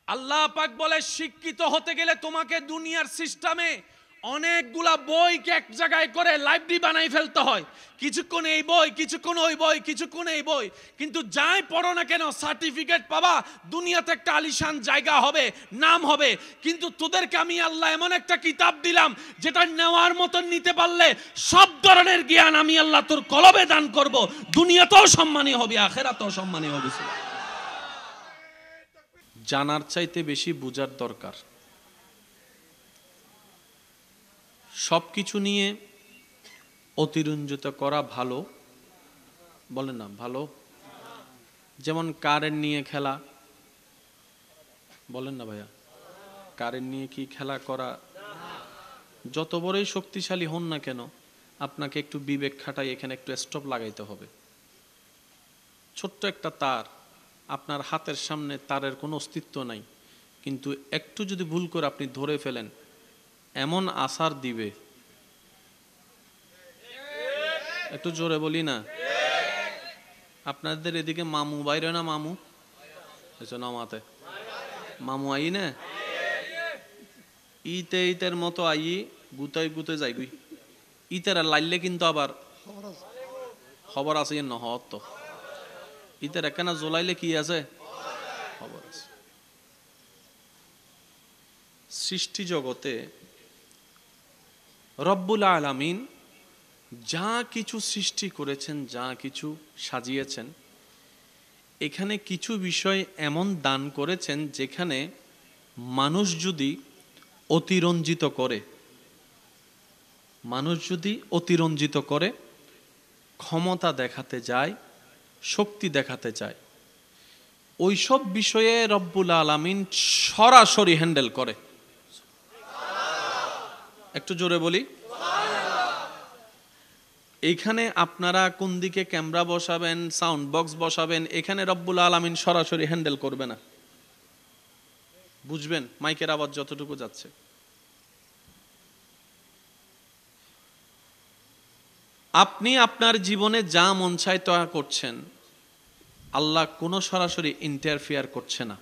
আল্লাহ পাক বলে শিক্ষিত হতে গেলে তোমাকে দুনিয়ার সিস্টেমে অনেকগুলা বইকে এক জায়গায় করে লাইব্রেরি বানাই ফেলতে হয়। কিছুক্ষণ এই বই, কিছুক্ষণ ওই বই, কিছুক্ষণ এই বই, কিন্তু যাই পড়ো না কেন সার্টিফিকেট পাবা, দুনিয়াতে একটা আলিশান জায়গা হবে, নাম হবে। কিন্তু তোদেরকে আমি আল্লাহ এমন একটা কিতাব দিলাম যেটা নেওয়ার মতন নিতে পারলে সব ধরনের জ্ঞান আমি আল্লাহ তোর কলবে দান করব, দুনিয়াতেও সম্মানী হবে, আখিরাতেও সম্মানী হবে। জানার চাইতে বেশি বোঝার দরকার। সব কিছু নিয়ে অতিরঞ্জিত করা ভালো, বলেন না ভালো? যেমন কারেন্ট নিয়ে খেলা, বলেন না ভাইয়া, কারেন্ট নিয়ে কি খেলা করা? যত বড়ই শক্তিশালী হন না কেন, আপনাকে একটু বিবেক খাটাই এখানে একটু স্টপ লাগাইতে হবে। ছোট্ট একটা তার, আপনার হাতের সামনে তারের কোনো অস্তিত্ব নাই, কিন্তু একটু যদি ভুল করে আপনি ধরে ফেলেন, এমন আসার দিবে। একটু জোরে বলি না? আপনাদের এদিকে মামু বাইরে না? মামু নামাতে মামু আই না, ইতে ইতের মতো আই গুতাই গুতে যাইবি। ইতের লাইলে কিন্তু আবার খবর আছে নহত তো। ইতের একখানা জ্বলাইলে কি আছে? খবর আছে। সৃষ্টি জগতে রব্বুল আলামিন যা কিছু সৃষ্টি করেছেন, যা কিছু সাজিয়েছেন, এখানে কিছু বিষয় এমন দান করেছেন যেখানে মানুষ যদি অতিরঞ্জিত করে, ক্ষমতা দেখাতে যায়, শক্তি দেখাতে চায়, ওইসব বিষয়ে রব্বুল আলামিন সরাসরি হ্যান্ডেল করে। একটু জোরে বলি। এইখানে আপনারা কোন দিকে ক্যামেরা বসাবেন, সাউন্ড বক্স বসাবেন, এখানে রব্বুল আলামিন সরাসরি হ্যান্ডেল করবে না। বুঝবেন মাইকের আওয়াজ যতটুকু যাচ্ছে। আপনি আপনার জীবনে যা মন চায় তা করছেন, আল্লাহ কোনো সরাসরি ইন্টারফিয়ার করছে না।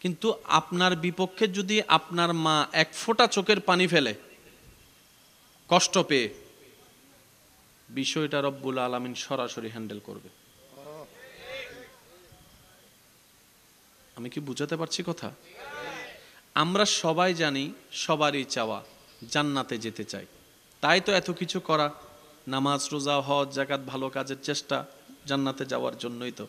কিন্তু আপনার বিপক্ষে যদি আপনার মা এক ফোঁটা চোখের পানি ফেলে কষ্ট পেয়ে, বিষয়টা রব্বুল আলামিন সরাসরি হ্যান্ডেল করবে। আমি কি বুঝাতে পারছি কথা? আমরা সবাই জানি, সবারই চাওয়া জান্নাতে যেতে চাই, তাই তো এত কিছু করা, নামাজ, রোজা, হজ, যাকাত, ভালো কাজের চেষ্টা, জান্নাতে যাওয়ার জন্যই তো।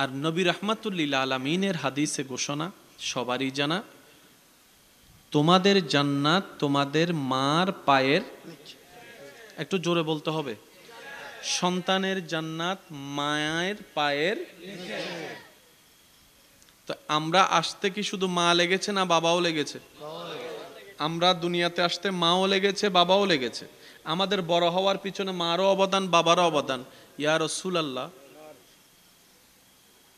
আর নবী রাহমাতুল লিল আলামিনের হাদিসে ঘোষণা সবারই জানা, তোমাদের জান্নাত তোমাদের মার পায়ের, একটু জোরে বলতে হবে, সন্তানের জান্নাত মায়ের পায়ের। তো আমরা আসতে কি শুধু মা লেগেছে না বাবাও লেগেছে? আমরা দুনিয়াতে আসতে মাও লেগেছে, বাবাও লেগেছে। আমাদের বড় হওয়ার পিছনে মারও অবদান, বাবারও অবদান। ইয়া রাসূলুল্লাহ,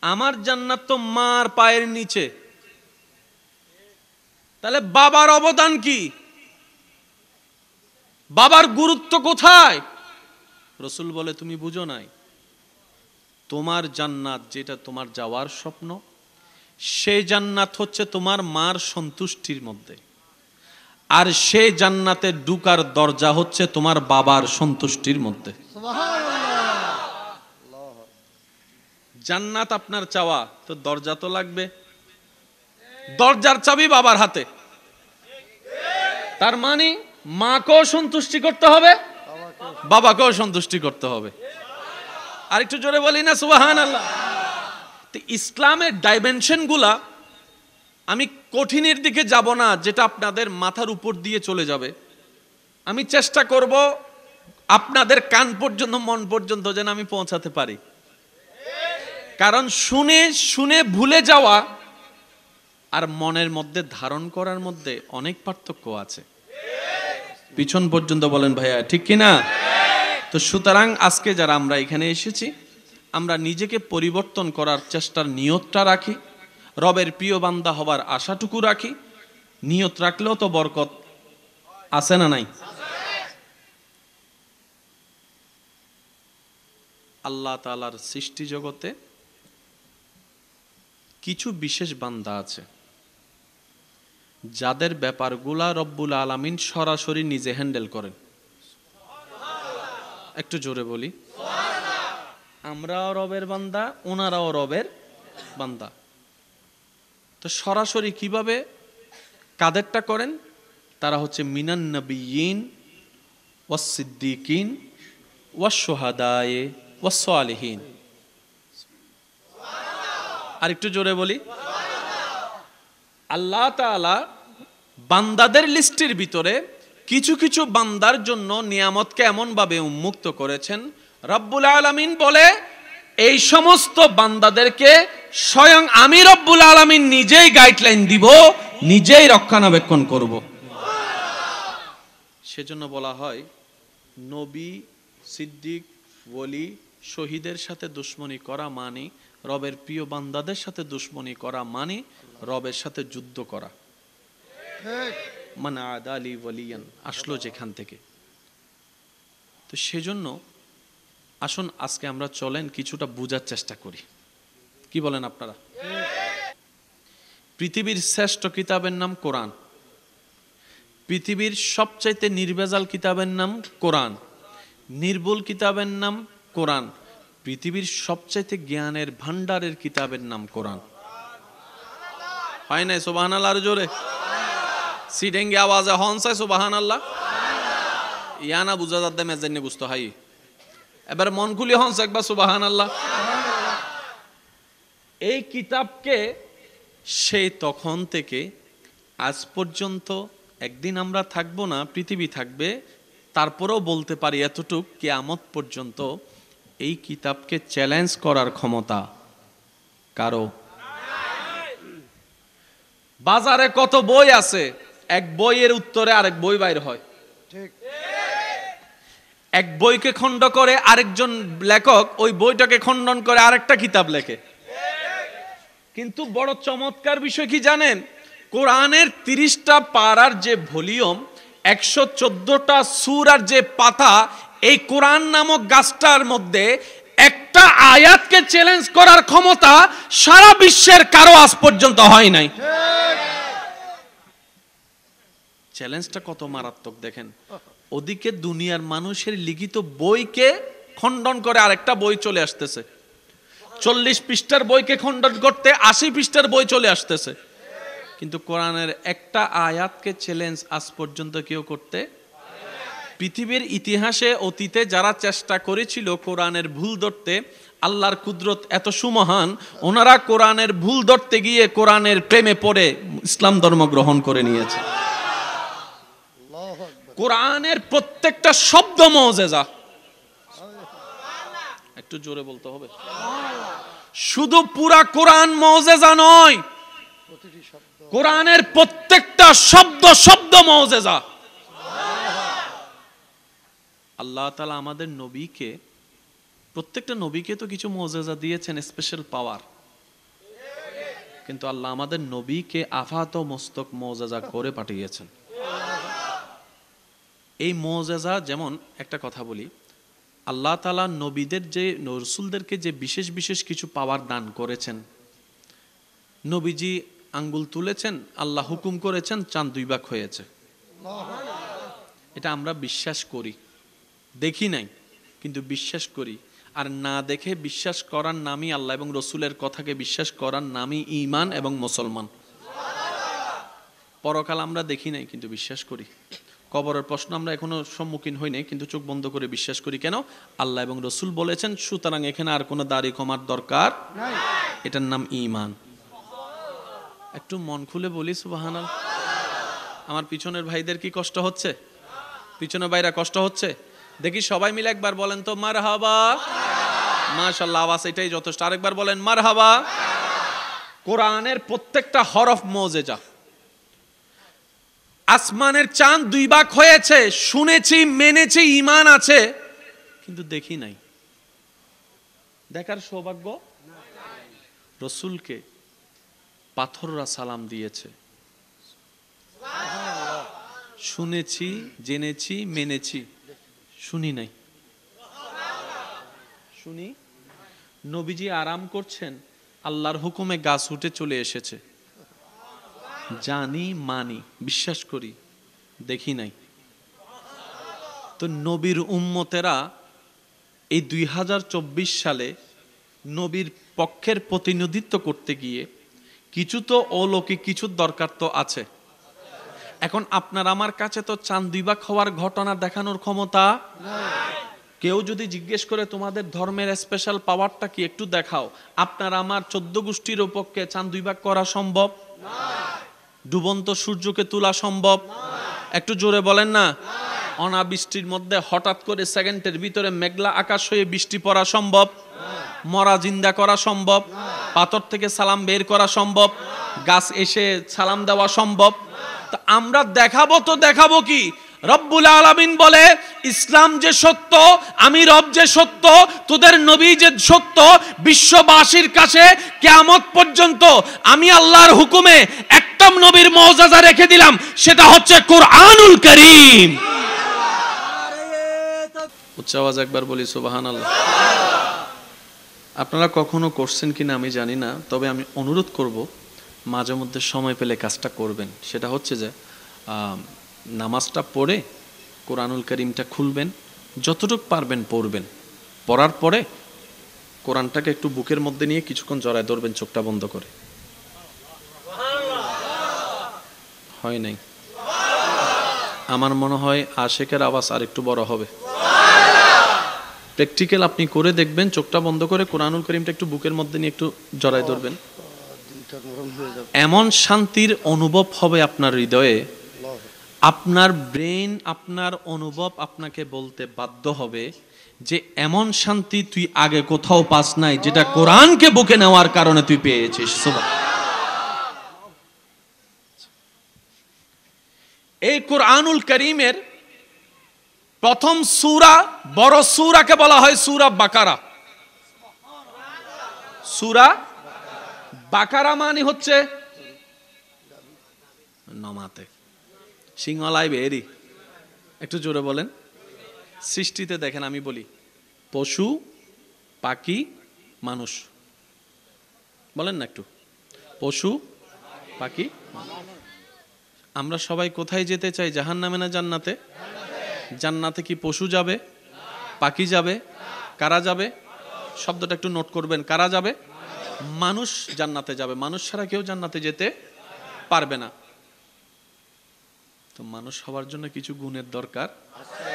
আমার জান্নাত তো মার পায়ের নিচে, তাহলে বাবার অবদান কি? বাবার গুরুত্ব কোথায়? রাসূল বলে তুমি বুঝো নাই, তোমার জান্নাত যেটা তোমার যাওয়ার স্বপ্ন, সেই জান্নাত হচ্ছে তোমার মার সন্তুষ্টির মধ্যে, আর সেই জান্নাতে ঢুকার দরজা হচ্ছে তোমার বাবার সন্তুষ্টির মধ্যে। জান্নাত আপনার চাওয়া, তো দরজা তো লাগবে, দরজার চাবি বাবার হাতে। তার মানে মাকেও সন্তুষ্টি করতে হবে, বাবাকেও সন্তুষ্টি করতে হবে। আরেকটু জোরে বলি না সুবহানাল্লাহ। তো ইসলামের ডাইমেনশন গুলা, আমি কঠিনের দিকে যাব না যেটা আপনাদের মাথার উপর দিয়ে চলে যাবে, আমি চেষ্টা করব আপনাদের কান পর্যন্ত, মন পর্যন্ত যেন আমি পৌঁছাতে পারি। কারণ শুনে শুনে ভুলে যাওয়া আর মনের মধ্যে ধারণ করার মধ্যে অনেক পার্থক্য আছে। পিছন পর্যন্ত বলেন ভাইয়া, ঠিক কিনা? তো সুতরাং আজকে যারা আমরা এখানে এসেছি, আমরা নিজেকে পরিবর্তন করার চেষ্টার নিয়তটা রাখি, রবের প্রিয় বান্দা হবার আশাটুকু রাখি। নিয়ত রাখলেও তো বরকত আছে না নাই? আল্লাহ তাআলার সৃষ্টি জগতে কিছু বিশেষ বান্দা আছে যাদের ব্যাপারগুলা রব্বুল আলামিন সরাসরি নিজে হ্যান্ডেল করেন। একটু জোরে বলি, আমরাও রবের বান্দা, ওনারাও রবের বান্দা। তো সরাসরি কিভাবে কাদেরটা করেন? তারা হচ্ছে মিনান নবিয়িন ওয়াস সিদ্দিকিন ওয়াস শুহাদায়ে ওয়াস সালিহিন। আর একটু জোরে বলি, আল্লাহ তাআলা বান্দাদের লিস্টের ভিতরে কিছু কিছু বান্দার জন্য নিয়ামতকে এমন ভাবে উন্মুক্ত করেছেন, রব্বুল আলামিন বলে এই সমস্ত বান্দাদেরকে স্বয়ং আমি রব্বুল আলামিন নিজেই গাইডলাইন দিব, নিজেই রক্ষণাবেক্ষণ করব। সেজন্য বলা হয় নবী, সিদ্দিক, ওলি, শহীদের সাথে দুশমনি করা মানে রবের প্রিয় বান্দাদের সাথে দুশমনি করা মানে রবের সাথে যুদ্ধ করা। মান আদালি ওয়ালিয়ান আসলো যেখান থেকে। তো সেজন্য আসুন আজকে আমরা চলেন কিছুটা বোঝার চেষ্টা করি। কি বলেন আপনারা? পৃথিবীর শ্রেষ্ঠ কিতাবের নাম কোরআন, পৃথিবীর সবচাইতে নির্ভেজাল কিতাবের নাম কোরআন, নির্ভুল কিতাবের নাম কোরআন, পৃথিবীর সবচাইতে জ্ঞানের ভান্ডারের কিতাবের নাম কোরআন। হয় নাই সুবহানাল্লাহ? আর জোরে সিডেঙ্গে আওয়াজে হনসাই সুবহানাল্লাহ। ইয়ানা বুঝা যাতে মেজেনে বুঝতে হয়। এবার মন খুলে হনসা একবার সুবহানাল্লাহ। এই কিতাবকে সেই তখন থেকে আজ পর্যন্ত, একদিন আমরা থাকবো না, পৃথিবী থাকবে, তারপরেও বলতে পারি এতটুক, কিয়ামত পর্যন্ত এই কিতাবকে চ্যালেঞ্জ করার ক্ষমতা কারো। বাজারে কত বই আছে, এক বইয়ের উত্তরে আরেক বই বাইর হয়। এক বইকে খণ্ড করে আরেকজন লেখক ওই বইটাকে খণ্ডন করে আরেকটা কিতাব লেখে। কিন্তু বড় চমৎকার বিষয় কি জানেন? কোরআনের 30টা পারার যে ভলিউম, 114টা সূরার যে পাতা, এই কোরআন নামক গাছটার মধ্যে একটা আয়াতকে চ্যালেঞ্জ করার ক্ষমতা সারা বিশ্বের কারো আজ পর্যন্ত হয় নাই। চ্যালেঞ্জটা কত মারাত্মক দেখেন। ওদিকে দুনিয়ার মানুষের লিখিত বইকে খণ্ডন করে আরেকটা বই চলে আসতেছে, 40 পৃষ্ঠার বইকে খণ্ডন করতে 80 পৃষ্ঠার বই চলে আসতেছে। কিন্তু কোরআনের একটা আয়াতকে চ্যালেঞ্জ আজ পর্যন্ত কেউ করতে। পৃথিবীর ইতিহাসে অতীতে যারা চেষ্টা করেছিল কোরআনের ভুল ধরতে, আল্লাহর কুদরত এত সুমহান, ওনারা কোরআনের ভুল ধরতে গিয়ে কোরআনের প্রেমে পড়ে ইসলাম ধর্ম গ্রহণ করে নিয়েছে। কোরআনের প্রত্যেকটা শব্দ মুজিজা। একটু জোরে বলতে হবে। শুধু পুরা কোরআন মুজিজা নয়, কোরআনের প্রত্যেকটা শব্দ শব্দ মুজিজা। আল্লাহ তাআলা আমাদের নবীকে, প্রত্যেকটা নবীকে তো কিছু মুজিজা দিয়েছেন, স্পেশাল পাওয়ার। কিন্তু আল্লাহ আমাদের নবীকে আফাত মস্তক মুজিজা করে পাঠিয়েছেন। এই মুজিজা, যেমন একটা কথা বলি, আল্লাহ তাআলা নবীদের যে রাসূলদেরকে যে বিশেষ বিশেষ কিছু পাওয়ার দান করেছেন। নবীজি আঙ্গুল তুলেছেন, আল্লাহ হুকুম করেছেন, চাঁদ 2 ভাগ হয়েছে। এটা আমরা বিশ্বাস করি, দেখি নাই কিন্তু বিশ্বাস করি। আর না দেখে বিশ্বাস করার নামই আল্লাহ এবং রসুলের কথাকে বিশ্বাস করার নামই ঈমান এবং মুসলমান। পরকাল আমরা দেখি নাই কিন্তু বিশ্বাস করি। কবরের প্রশ্ন আমরা এখনো সম্মুখীন হই নাই কিন্তু চোখ বন্ধ করে বিশ্বাস করি। কেন? আল্লাহ এবং রসুল বলেছেন, সুতরাং এখানে আর কোনো দাড়ি কমার দরকার নাই। এটার নাম ঈমান। একটু মন খুলে বলি সুবহানাল্লাহ। আমার পিছনের ভাইদের কি কষ্ট হচ্ছে? পিছনের ভাইরা কষ্ট হচ্ছে? দেখি সবাই মিলে একবার বলেন তো মারহাবা। মাশাআল্লাহ, আওয়াজ এটাই যথেষ্ট। আরেকবার বলেন মারহাবা। কোরআনের প্রত্যেকটা হরফ মুজিজা। আসমানের চাঁদ 2 ভাগ হয়েছে, শুনেছি, মেনেছি, ঈমান আছে, কিন্তু দেখি নাই। দেখার সৌভাগ্য রসুলকে পাথররা সালাম দিয়েছে, শুনেছি, জেনেছি, মেনেছি, শুনি নাই। শুনি নবীজি আরাম করছেন, আল্লাহর হুকুমে গাছ উঠে চলে এসেছে, জানি মানি বিশ্বাস করি, দেখি নাই। তো নবীর উম্মতেরা এই 2024 সালে নবীর পক্ষের প্রতিনিধিত্ব করতে গিয়ে কিছু তো অলৌকিক কিছুর দরকার তো আছে। এখন আপনার আমার কাছে তো চাঁদ 2 ভাগ হওয়ার ঘটনা দেখানোর ক্ষমতা নাই। কেউ যদি জিজ্ঞেস করে তোমাদের ধর্মের স্পেশাল পাওয়ারটা কি, একটু দেখাও, আপনার আমার 14 গোষ্ঠীর পক্ষে চাঁদ 2 ভাগ করা সম্ভব না। ডুবন্ত সূর্যকে তোলা সম্ভব না। একটু জোরে বলেন না। অনাবৃষ্টির মধ্যে হঠাৎ করে সেকেন্ডের ভিতরে মেঘলা আকাশ হয়ে বৃষ্টি পড়া সম্ভব না। মরা জিন্দা করা সম্ভব না। পাথর থেকে সালাম বের করা সম্ভব না। গাছ এসে সালাম দেওয়া সম্ভব না। তা আমরা দেখাবো তো দেখাবো কি? রব্বুল আলামিন বলে ইসলাম যে সত্য, আমি রব যে সত্য, তোদের নবী যে সত্য, বিশ্ববাসীর কাছে কিয়ামত পর্যন্ত আমি আল্লাহর হুকুমে একটা নবীর মুআজিজা রেখে দিলাম, সেটা হচ্ছে কুরআনুল কারীম। উচ্চ আওয়াজ একবার বলি সুবহানাল্লাহ। আপনারা কখনো করছেন কিনা আমি জানি না, তবে আমি অনুরোধ করব মাঝে মধ্যে সময় পেলে কাজটা করবেন। সেটা হচ্ছে যে নামাজটা পড়ে কোরআনুল কারীমটা খুলবেন, যতটুকু পারবেন পড়বেন, পড়ার পরে কোরআনটাকে একটু বুকের মধ্যে নিয়ে কিছুক্ষণ জড়ায় ধরবেন চোখটা বন্ধ করে। হয় নাই? আমার মনে হয় আশেকের আওয়াজ আর একটু বড় হবে। প্র্যাকটিক্যাল আপনি করে দেখবেন, চোখটা বন্ধ করে কোরআনুল কারীমটা একটু বুকের মধ্যে নিয়ে একটু জড়ায় ধরবেন, এমন শান্তির অনুভব হবে আপনার হৃদয়ে, আপনার ব্রেন, আপনার অনুভব আপনাকে বলতে বাধ্য হবে যে এমন শান্তি তুই আগে কোথাও পাস নাই, যেটা কোরআনকে বুকে নেওয়ার কারণে তুই পেয়েছিস। এই কোরআনুল কারীমের প্রথম সূরা, বড় সূরাকে বলা হয় সূরা বাকারা। সূরা বাকারা মানে হচ্ছে নমাতে সিংহলাই বেরি। একটু জোরে বলেন। সৃষ্টিতে দেখেন, আমি বলি পশু, পাখি, মানুষ, বলেন না একটু, পশু, পাখি। আমরা সবাই কোথায় যেতে চাই? জাহান্নামে না জান্নাতে? জান্নাতে কি পশু যাবে, পাখি যাবে? কারা যাবে? শব্দটা একটু নোট করবেন। কারা যাবে? মানুষ জান্নাতে যাবে। মানুষ ছাড়া কেউ জান্নাতে যেতে পারবে না। তো মানুষ হওয়ার জন্য কিছু গুণের দরকার আছে।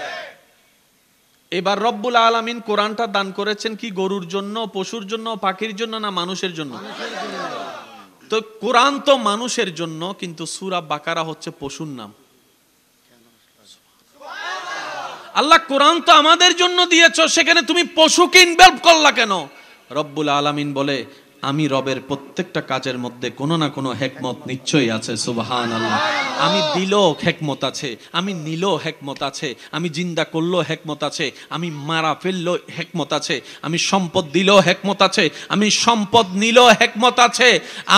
এবার রব্বুল আলামিন কোরআনটা দান করেছেন কি গরুর জন্য, পশুর জন্য, পাখির জন্য, না মানুষের জন্য? তো কোরআন তো মানুষের জন্য, কিন্তু সূরা বাকারা হচ্ছে পশুর নাম। আল্লাহ কোরআন তো আমাদের জন্য দিয়েছো, সেখানে তুমি পশুকে ইনভলভ করলা কেন? রব্বুল আলামিন বলে আমি রবের প্রত্যেকটা কাজের মধ্যে কোনো না কোনো হিকমত নিশ্চয়ই আছে। সুবহানাল্লাহ। আমি দিলো হিকমত আছে, আমি নিলো হিকমত আছে, আমি জিন্দা করলো হিকমত আছে, আমি মারা ফেললো হিকমত আছে, আমি সম্পদ দিলো হিকমত আছে, আমি সম্পদ নিলো হিকমত আছে,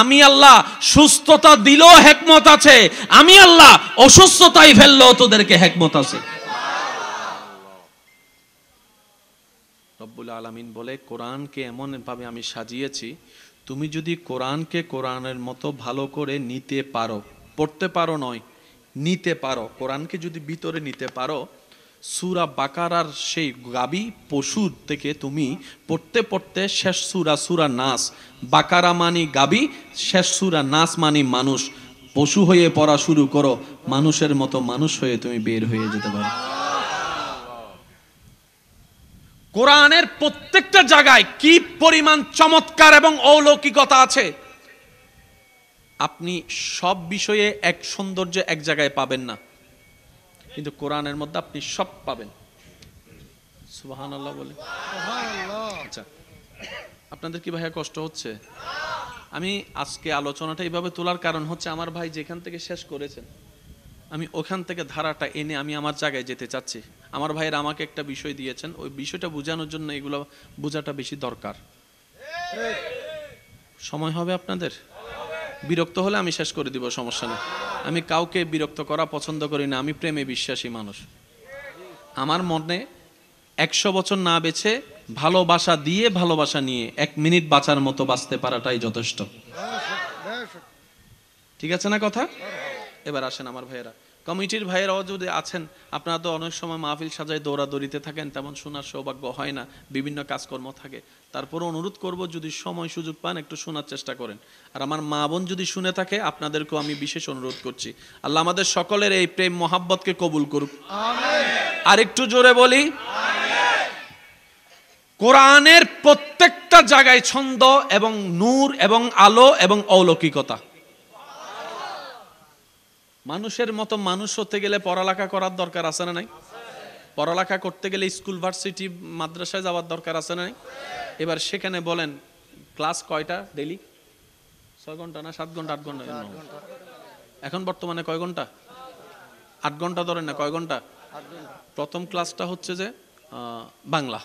আমি আল্লাহ সুস্থতা দিলো হিকমত আছে, আমি আল্লাহ অসুস্থতাই ফেললো তোদেরকে হিকমত আছে। রব্বুল আলামিন বলে কোরআনকে এমন ভাবে আমি সাজিয়েছি, তুমি যদি কোরআনকে কোরআনের মতো ভালো করে নিতে পারো, পড়তে পারো নয়, নিতে পারো, কোরআনকে যদি ভিতরে নিতে পারো, সূরা বাকারার সেই গাবি পশুর থেকে তুমি পড়তে পড়তে শেষ সূরা, সূরা নাস, বাকারা মানি গাবি, শেষ সূরা নাস মানি মানুষ, পশু হয়ে পড়া শুরু করো, মানুষের মতো মানুষ হয়ে তুমি বের হয়ে যেতে পারো। কোরআনের প্রত্যেকটা জায়গায় কি পরিমাণ চমৎকার এবং অলৌকিকতা আছে, আপনি সব বিষয়ে এক সৌন্দর্য এক জায়গায় পাবেন না, কিন্তু কোরআনের মধ্যে আপনি সব পাবেন। সুবহানাল্লাহ বলে। আচ্ছা, আপনাদের কি ভাইয়া কষ্ট হচ্ছে? আমি আজকে আলোচনাটা এইভাবে তোলার কারণ হচ্ছে, আমার ভাই যেখান থেকে শেষ করেছেন, আমি ওখান থেকে ধারাটা এনে আমি আমার জায়গায় যেতে চাচ্ছি। আমার ভাইয়ের আমাকে একটা বিষয় দিয়েছেন, ওই বিষয়টা বোঝানোর জন্য এগুলো বোঝাটা বেশি দরকার। সময় হবে আপনাদের? বিরক্ত হলে আমি শেষ করে দিব, সমস্যা নেই। আমি কাউকে বিরক্ত করা পছন্দ করি না, আমি প্রেমে বিশ্বাসী মানুষ। আমার মনে 100 বছর না বেঁচে ভালোবাসা দিয়ে ভালোবাসা নিয়ে 1 মিনিট বাঁচার মতো বাঁচতে পারাটাই যথেষ্ট। ঠিক আছে না কথা? এবার আসেন আমার ভাইয়েরা, কমিটির ভাইয়েরাও যদি আছেন, আপনারা তো অনেক সময় মাহফিল সাজায় দৌড়াদৌড়িতে থাকেন, তেমন শোনার সৌভাগ্য হয় না, বিভিন্ন কাজকর্ম থাকে। তারপর অনুরোধ করব, যদি সময় সুযোগ পান একটু শোনার চেষ্টা করেন। আর আমার মা বোন যদি শুনে থাকে, আপনাদেরকেও আমি বিশেষ অনুরোধ করছি, আল্লাহ আমাদের সকলের এই প্রেম মোহাব্বতকে কবুল করুক। আর একটু জোরে বলি, কোরআনের প্রত্যেকটা জায়গায় ছন্দ এবং নূর এবং আলো এবং অলৌকিকতা। মানুষের মতো মানুষ হতে গেলে পড়ালেখা করার দরকার আছে না নাই? পড়ালেখা করতে গেলে স্কুল ভার্সিটি মাদ্রাসায় যাওয়ার দরকার আছে না নাই? এবার সেখানে বলেন ক্লাস কয়টা ডেইলি? 6 ঘন্টা না 7 ঘন্টা 8 ঘন্টা? এখন বর্তমানে কয় ঘন্টা? 8 ঘন্টা ধরেন না, কয় ঘন্টা? প্রথম ক্লাসটা হচ্ছে যে বাংলা,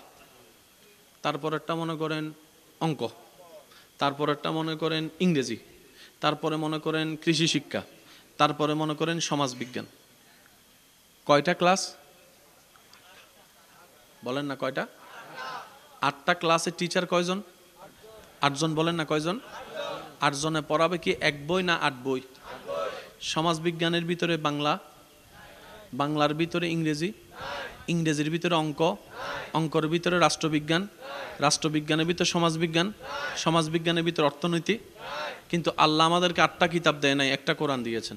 তারপরেরটা মনে করেন অঙ্ক, তারপরেরটা মনে করেন ইংরেজি, তারপরে মনে করেন কৃষি শিক্ষা, তারপরে মনে করেন সমাজ বিজ্ঞান। কয়টা ক্লাস বলেন না? কয়টা? 8টা ক্লাসে টিচার কয়জন? 8 জন। বলেন না কয়জন? 8 জনে পড়াবে কি 1 বই না 8 বই? সমাজ বিজ্ঞানের ভিতরে বাংলা, বাংলার ভিতরে ইংরেজি, ইংরেজির ভিতরে অঙ্ক, অঙ্কের ভিতরে রাষ্ট্রবিজ্ঞান, রাষ্ট্রবিজ্ঞানের ভিতরে সমাজবিজ্ঞান, সমাজবিজ্ঞানের ভিতরে অর্থনীতি। কিন্তু আল্লাহ আমাদেরকে 8টা কিতাব দেয় নাই, একটা কোরআন দিয়েছেন।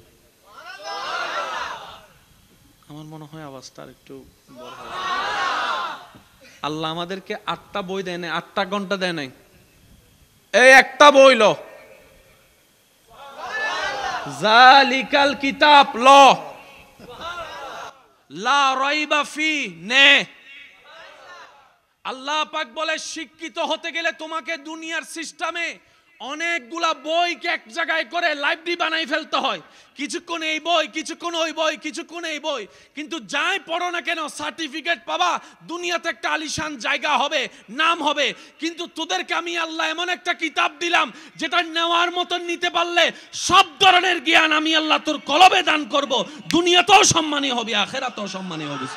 আমার মনে হয় আওয়াজটা একটু বড় হবে। আল্লাহ আমাদেরকে 8টা বই দেয় নাই, 8টা ঘন্টা দেয় নাই, এই একটা বই ল, জালিকাল কিতাব ল লা রাইবা ফি নে। আল্লাহ পাক বলে শিক্ষিত হতে গেলে তোমাকে দুনিয়ার সিস্টেমে অনেকগুলা বইকে এক জায়গায় করে লাইব্রেরি বানাই ফেলতে হয়। কিছুক্ষণ এই বই, কিছুক্ষণ ওই বই, কিছুক্ষণ এই বই, কিন্তু যাই পড়ো না কেন সার্টিফিকেট পাবা, দুনিয়াতে একটা আলিশান জায়গা হবে, নাম হবে। কিন্তু তোদেরকে আমি আল্লাহ এমন একটা কিতাব দিলাম যেটা নেওয়ার মতন নিতে পারলে সব ধরনের জ্ঞান আমি আল্লাহ তোর কলবে দান করব, দুনিয়াতেও সম্মানী হবে, আখিরাতেও সম্মানী হবে।